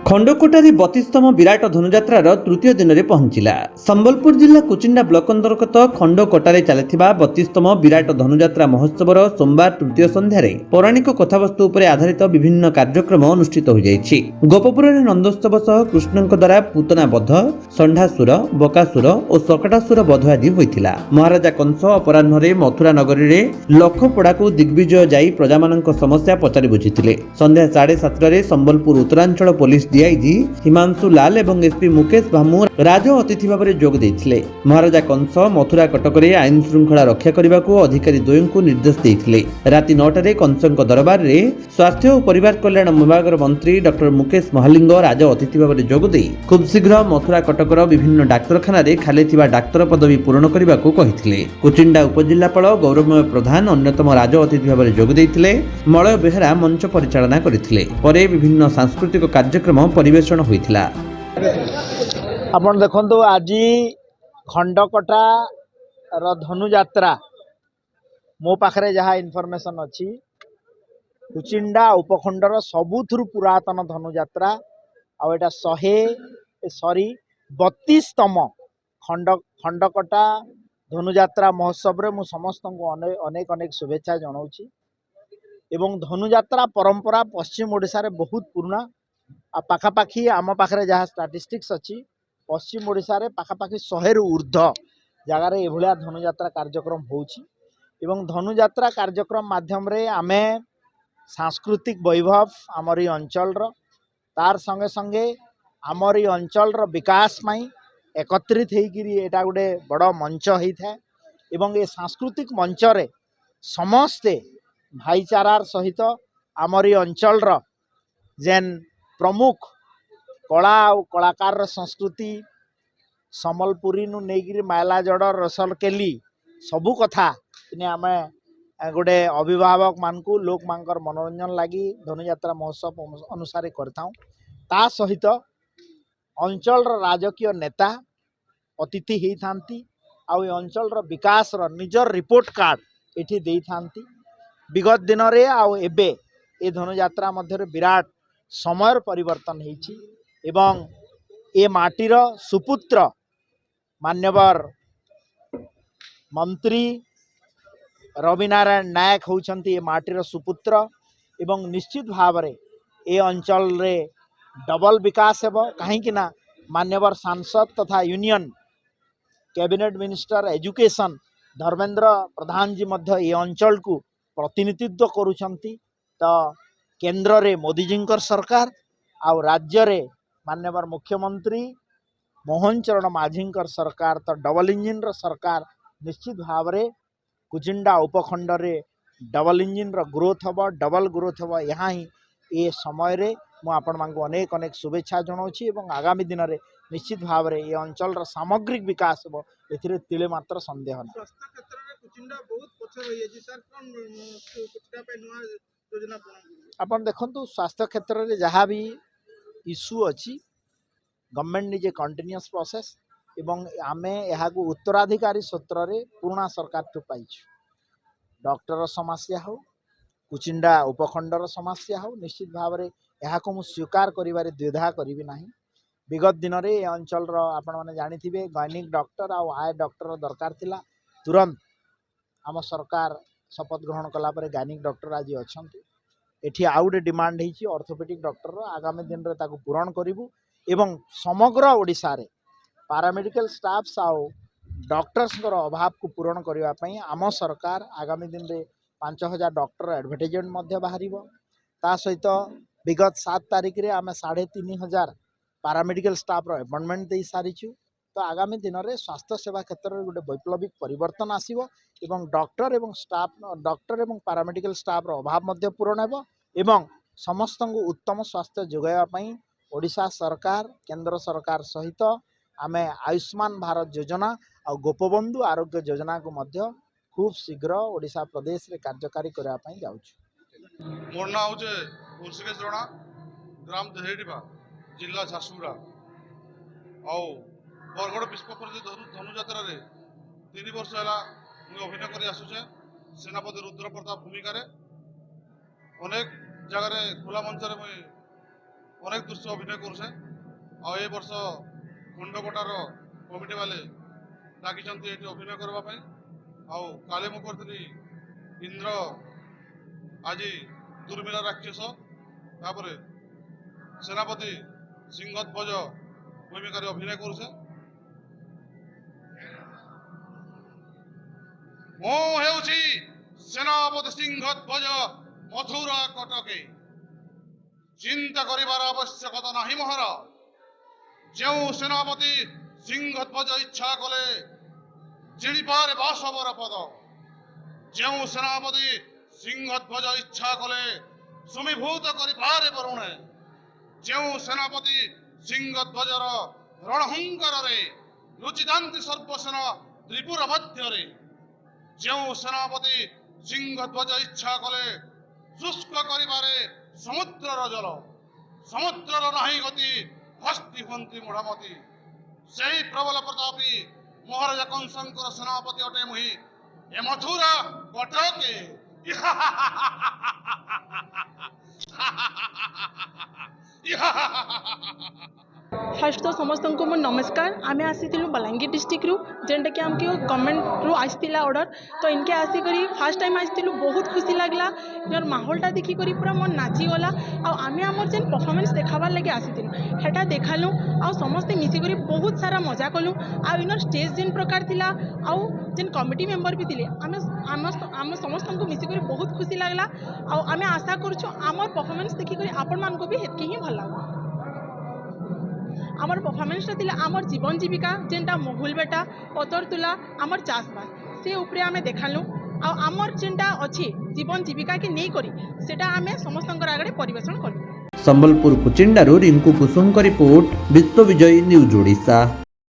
ଖଣ୍ଡକୋଟାରେ 32ତମ ବିରାଟ ଧନୁଯାତ୍ରାର ତୃତୀୟ ଦିନରେ ପହଞ୍ଚିଲା। ସମ୍ବଲପୁର ଜିଲ୍ଲା କୁଚିଣ୍ଡା ବ୍ଲକ ଅନ୍ତର୍ଗତ ଖଣ୍ଡକୋଟାରେ ଚାଲିଥିବା 32ତମ ବିରାଟ ଧନୁଯାତ୍ରା ମହୋତ୍ସବର ସୋମବାର ତୃତୀୟ ସନ୍ଧ୍ୟାରେ ପୌରାଣିକ କଥାବସ୍ତୁ ଉପରେ ଆଧାରିତ ବିଭିନ୍ନ କାର୍ଯ୍ୟକ୍ରମ ଅନୁଷ୍ଠିତ ହୋଇଯାଇଛି। ଗୋପପୁରରେ ନନ୍ଦୋତ୍ସବ ସହ କୃଷ୍ଣଙ୍କ ଦ୍ୱାରା ପୁତନା ବଧ, ଷଣ୍ଢାସୁର, ବକାସୁର ଓ ଶକଟାସୁର ବଧ ଆଦି ହୋଇଥିଲା। ମହାରାଜା କଂସ ଅପରାହ୍ନରେ ମଥୁରା ନଗରୀରେ ଲକ୍ଷପଡ଼ାକୁ ଦିଗ୍ବିଜୟ ଯାଇ ପ୍ରଜାମାନଙ୍କ ସମସ୍ୟା ପଚାରି ବୁଝିଥିଲେ। ସନ୍ଧ୍ୟା 7:30ରେ ସମ୍ବଲପୁର ଉତ୍ତରାଞ୍ଚଳ ପୋଲିସ ଡିଆଇଜି ହିମାଂଶୁ ଲାଲ ଏବଂ ଏସପି ମୁକେଶ ଭାମୁ ରାଜ ଅତିଥି ଭାବରେ ଯୋଗ ଦେଇଥିଲେ। ମହାରାଜା କଂସ ମଥୁରା କଟକରେ ଆଇନ ଶୃଙ୍ଖଳା ରକ୍ଷା କରିବାକୁ ଅଧିକାରୀ ଦ୍ୱୟଙ୍କୁ ନିର୍ଦ୍ଦେଶ ଦେଇଥିଲେ। ରାତି 9ଟାରେ କଂସଙ୍କ ଦରବାରରେ ସ୍ୱାସ୍ଥ୍ୟ ଓ ପରିବାର କଲ୍ୟାଣ ବିଭାଗର ମନ୍ତ୍ରୀ ଡକ୍ଟର ମୁକେଶ ମହାଲିଙ୍ଗ ରାଜ ଅତିଥି ଭାବରେ ଯୋଗ ଦେଇ ଖୁବ୍ ଶୀଘ୍ର ମଥୁରା କଟକର ବିଭିନ୍ନ ଡାକ୍ତରଖାନାରେ ଖାଲି ଥିବା ଡାକ୍ତର ପଦବୀ ପୂରଣ କରିବାକୁ କହିଥିଲେ। କୁଚିଣ୍ଡା ଉପଜିଲ୍ଲାପାଳ ଗୌରବମୟ ପ୍ରଧାନ ଅନ୍ୟତମ ରାଜ ଅତିଥି ଭାବରେ ଯୋଗ ଦେଇଥିଲେ। ମଳୟ ବେହେରା ମଞ୍ଚ ପରିଚାଳନା କରିଥିଲେ। ପରେ ବିଭିନ୍ନ ସାଂସ୍କୃତିକ କାର୍ଯ୍ୟକ୍ରମ ପରିବେଷଣ ହୋଇଥିଲା। ଆପଣ ଦେଖନ୍ତୁ ଆଜି ଖଣ୍ଡକୋଟା ଧନୁଯାତ୍ରା ମୋ ପାଖରେ ଯାହା ଇନଫର୍ମେସନ୍ ଅଛି କୁଚିଣ୍ଡା ଉପଖଣ୍ଡର ସବୁଥିରୁ ପୁରାତନ ଧନୁଯାତ୍ରା ଆଉ ଏଟା 32ତମ ଖଣ୍ଡକୋଟା ଧନୁଯାତ୍ରା ମହୋତ୍ସବରେ ମୁଁ ସମସ୍ତଙ୍କୁ ଅନେକ ଅନେକ ଶୁଭେଚ୍ଛା ଜଣାଉଛି। ଏବଂ ଧନୁଯାତ୍ରା ପରମ୍ପରା ପଶ୍ଚିମ ଓଡ଼ିଶାରେ ବହୁତ ପୁରୁଣା। ପାଖାପାଖି ଆମ ପାଖରେ ଯାହା ଷ୍ଟାଟିଷ୍ଟିକ୍ସ ଅଛି ପଶ୍ଚିମ ଓଡ଼ିଶାରେ ପାଖାପାଖି 100ରୁ ଉର୍ଦ୍ଧ୍ୱ ଜାଗାରେ ଏଭଳିଆ ଧନୁଯାତ୍ରା କାର୍ଯ୍ୟକ୍ରମ ହେଉଛି। ଏବଂ ଧନୁଯାତ୍ରା କାର୍ଯ୍ୟକ୍ରମ ମାଧ୍ୟମରେ ଆମେ ସାଂସ୍କୃତିକ ବୈଭବ ଆମର ଏଇ ଅଞ୍ଚଳର ତାର ସଙ୍ଗେ ସଙ୍ଗେ ଆମର ଏଇ ଅଞ୍ଚଳର ବିକାଶ ପାଇଁ ଏକତ୍ରିତ ହେଇକିରି ଏଇଟା ଗୋଟେ ବଡ଼ ମଞ୍ଚ ହେଇଥାଏ। ଏବଂ ଏ ସାଂସ୍କୃତିକ ମଞ୍ଚରେ ସମସ୍ତେ ଭାଇଚାରାର ସହିତ ଆମର ଏଇ ଅଞ୍ଚଳର ଯେନ୍ ପ୍ରମୁଖ କଳା ଆଉ କଳାକାର ସଂସ୍କୃତି ସମ୍ବଲପୁରୀନୁ ନେଇକିରି ମାଇଲାଜଡ଼ ରସଲକେଲି ସବୁ କଥା ଆମେ ଗୋଟେ ଅଭିଭାବକ ମାନଙ୍କୁ ଲୋକମାନଙ୍କର ମନୋରଞ୍ଜନ ଲାଗି ଧନୁଯାତ୍ରା ମହୋତ୍ସବ ଅନୁସାରେ କରିଥାଉ। ତା ସହିତ ଅଞ୍ଚଳର ରାଜକୀୟ ନେତା ଅତିଥି ହେଇଥାନ୍ତି ଆଉ ଏ ଅଞ୍ଚଳର ବିକାଶର ନିଜର ରିପୋର୍ଟ କାର୍ଡ଼ ଏଠି ଦେଇଥାନ୍ତି। ବିଗତ ଦିନରେ ଆଉ ଏବେ ଏ ଧନୁଯାତ୍ରା ମଧ୍ୟରେ ବିରାଟ ସମୟର ପରିବର୍ତ୍ତନ ହେଇଛି ଏବଂ ଏ ମାଟିର ସୁପୁତ୍ର ମାନ୍ୟବର ମନ୍ତ୍ରୀ ରବି ନାରାୟଣ ନାୟକ ହେଉଛନ୍ତି ଏ ମାଟିର ସୁପୁତ୍ର ଏବଂ ନିଶ୍ଚିତ ଭାବରେ ଏ ଅଞ୍ଚଳରେ ଡବଲ ବିକାଶ ହେବ। କାହିଁକି ନା ମାନ୍ୟବର ସାଂସଦ ତଥା union cabinet minister education Dharmendra Pradhanji ମଧ୍ୟ ଏ ଅଞ୍ଚଳକୁ ପ୍ରତିନିଧିତ୍ୱ କରୁଛନ୍ତି। ତ କେନ୍ଦ୍ରରେ ମୋଦିଜୀଙ୍କର ସରକାର ଆଉ ରାଜ୍ୟରେ ମାନ୍ୟବର ମୁଖ୍ୟମନ୍ତ୍ରୀ ମୋହନ ଚରଣ ମାଝୀଙ୍କର ସରକାର ତ ଡବଲ ଇଞ୍ଜିନର ସରକାର ନିଶ୍ଚିତ ଭାବରେ କୁଚିଣ୍ଡା ଉପଖଣ୍ଡରେ ଡବଲ ଇଞ୍ଜିନର ଗ୍ରୋଥ ହେବ, ଡବଲ ଗ୍ରୋଥ ହେବ। ଏହା ହିଁ ଏ ସମୟରେ ମୁଁ ଆପଣମାନଙ୍କୁ ଅନେକ ଅନେକ ଶୁଭେଚ୍ଛା ଜଣାଉଛି ଏବଂ ଆଗାମୀ ଦିନରେ ନିଶ୍ଚିତ ଭାବରେ ଏ ଅଞ୍ଚଳର ସାମଗ୍ରିକ ବିକାଶ ହେବ ଏଥିରେ ତିଳେ ମାତ୍ର ସନ୍ଦେହ ନାହିଁ। ଆପଣ ଦେଖନ୍ତୁ ସ୍ୱାସ୍ଥ୍ୟ କ୍ଷେତ୍ରରେ ଯାହା ବି ଇସ୍ୟୁ ଅଛି ଗଭର୍ଣ୍ଣମେଣ୍ଟ ନିଜେ କଣ୍ଟିନ୍ୟୁଅସ୍ ପ୍ରୋସେସ୍ ଏବଂ ଆମେ ଏହାକୁ ଉତ୍ତରାଧିକାରୀ ସୂତ୍ରରେ ପୁରୁଣା ସରକାରଠୁ ପାଇଛୁ। ଡକ୍ଟର ସମସ୍ୟା ହେଉ କୁଚିଣ୍ଡା ଉପଖଣ୍ଡର ସମସ୍ୟା ହେଉ ନିଶ୍ଚିତ ଭାବରେ ଏହାକୁ ମୁଁ ସ୍ୱୀକାର କରିବାରେ ଦ୍ୱିଧା କରିବି ନାହିଁ। ବିଗତ ଦିନରେ ଏ ଅଞ୍ଚଳର ଆପଣମାନେ ଜାଣିଥିବେ ଗାଇନିକ୍ ଡକ୍ଟର ଆଉ ଆଏ ଡକ୍ଟର ଦରକାର ଥିଲା। ତୁରନ୍ତ ଆମ ସରକାର ଶପଥ ଗ୍ରହଣ କଲା ପରେ ଗାଇନିକ୍ ଡକ୍ଟର ଆଜି ଅଛନ୍ତି। ଏଠି ଆଉ ଗୋଟେ ଡିମାଣ୍ଡ ହେଇଛି ଅର୍ଥୋପେଡିକ୍ ଡକ୍ଟରର, ଆଗାମୀ ଦିନରେ ତାକୁ ପୂରଣ କରିବୁ ଏବଂ ସମଗ୍ର ଓଡ଼ିଶାରେ ପାରାମେଡ଼ିକାଲ ଷ୍ଟାଫ୍ସ ଆଉ ଡକ୍ଟର୍ସଙ୍କର ଅଭାବକୁ ପୂରଣ କରିବା ପାଇଁ ଆମ ସରକାର ଆଗାମୀ ଦିନରେ 5000 ଡକ୍ଟର ଆଡଭର୍ଟାଇଜମେଣ୍ଟ ମଧ୍ୟ ବାହାରିବ। ତା ସହିତ ବିଗତ 7 ତାରିଖରେ ଆମେ 3500 ପାରାମେଡ଼ିକାଲ ଷ୍ଟାଫର ଆପଏଣ୍ଟମେଣ୍ଟ ଦେଇ ସାରିଛୁ। ତ ଆଗାମୀ ଦିନରେ ସ୍ୱାସ୍ଥ୍ୟ ସେବା କ୍ଷେତ୍ରରେ ଗୋଟେ ବୈପ୍ଳବିକ ପରିବର୍ତ୍ତନ ଆସିବ ଏବଂ ଡକ୍ଟର ଏବଂ ପାରାମେଡ଼ିକାଲ ଷ୍ଟାଫର ଅଭାବ ମଧ୍ୟ ପୂରଣ ହେବ ଏବଂ ସମସ୍ତଙ୍କୁ ଉତ୍ତମ ସ୍ୱାସ୍ଥ୍ୟ ଯୋଗାଇବା ପାଇଁ ଓଡ଼ିଶା ସରକାର କେନ୍ଦ୍ର ସରକାର ସହିତ ଆମେ ଆୟୁଷ୍ମାନ ଭାରତ ଯୋଜନା ଆଉ ଗୋପବନ୍ଧୁ ଆରୋଗ୍ୟ ଯୋଜନାକୁ ମଧ୍ୟ ଖୁବ୍ ଶୀଘ୍ର ଓଡ଼ିଶା ପ୍ରଦେଶରେ କାର୍ଯ୍ୟକାରୀ କରିବା ପାଇଁ ଯାଉଛୁ। मोर ना हूँ ऋषिकेश रणा, ग्राम देहेडिभा, जिला झारसुगुड़ा। आउ बरगड़ विश्वपुर धनुजात्रा 3 वर्ष है अभिनय कर आसुचे सेनापति रुद्र प्रताप भूमिकार अनेक जगार खुला मंच मुझे ଅନେକ ଦୃଶ୍ୟ ଅଭିନୟ କରୁଛେ ଆଉ ଏ ବର୍ଷ ଖଣ୍ଡକଟାର କମିଟି ବାଲେ ଡାକିଛନ୍ତି ଏଠି ଅଭିନୟ କରିବା ପାଇଁ। ଆଉ କାଲି ମୁଁ କରିଥିଲି ଇନ୍ଦ୍ର, ଆଜି ଦୁର୍ମିଳ ରାକ୍ଷସ, ତାପରେ ସେନାପତି ସିଂହଧ୍ୱଜ ଭୂମିକାରେ ଅଭିନୟ କରୁଛେ। ମୁଁ ହେଉଛି ସେନାପତି ସିଂହଧ୍ୱଜ ମଥୁରା କଟକେ। ଚିନ୍ତା କରିବାର ଆବଶ୍ୟକତା ନାହିଁ ମହାରାଜ। ଯେଉଁ ସେନାପତି ସିଂହଧ୍ୱଜ ଇଚ୍ଛା କଲେ ଜିଣିପାରେ ବାସବର ପଦ। ଯେଉଁ ସେନାପତି ସିଂହଧ୍ୱଜ ଇଚ୍ଛା କଲେ ସୁମିଭୂତ କରିପାରେ ବରୁଣେ। ଯେଉଁ ସେନାପତି ସିଂହଧ୍ୱଜର ରଣହୁଙ୍କାରରେ ଲୁଚିଥାନ୍ତି ସର୍ବସେନା ତ୍ରିପୁର ମଧ୍ୟରେ। ଯେଉଁ ସେନାପତି ସିଂହଧ୍ୱଜ ଇଚ୍ଛା କଲେ ଶୁଷ୍କ କରିବାରେ ସମୁଦ୍ରର ଜଳ। ସମୁଦ୍ରର ନାହିଁ ଗତି ହସ୍ତି ହୁଅନ୍ତି ମୁଢ଼ମତି। ସେହି ପ୍ରବଳ ପ୍ରତାପୀ ମହାରାଜା କଂସଙ୍କର ସେନାପତି ଅଟେ ମୁହିଁ ଏ ମଥୁରା କଟକେ। फास्ट तो समस्त को मो नमस्कार। आम आसीलु बलांगीर डिस्ट्रिक्ट रु जेनटा कि आमके गवर्नमेंट रु आसला ऑर्डर तो इनके आसिक फास्ट टाइम आसलु बहुत खुशी लगला। इनर माहौलटा देखिक पूरा मन नाचीगला। आम आमर जेन परफॉर्मेंस देखाबार लगे आसीलु हेटा देखालु आ समस्ते मिसिक बहुत सारा मजा कलु। आ इनर स्टेज जेन प्रकार थिला आ जेन कमिटी मेंबर भी थिले आम समस्त को मिसिक बहुत खुशी लगला। आम आशा करूँ आमर परफॉर्मेंस देखिक आपण मान को भी हेतकी ही भल लगा। आमर परफॉर्मेंस आमर जीवन जीविका जेनटा महुल बेटा पतर तुला आमर चाषबास से उपरे आमे देखालु। आमर जेनटा अच्छी जीवन जीविका के नहीं करी सेटा आमे समस्त आगे परिवेशन कलु। संबलपुर कुचिंडारू रिंकू कुसुम का रिपोर्ट, विश्व विजय न्यूज ओडिशा।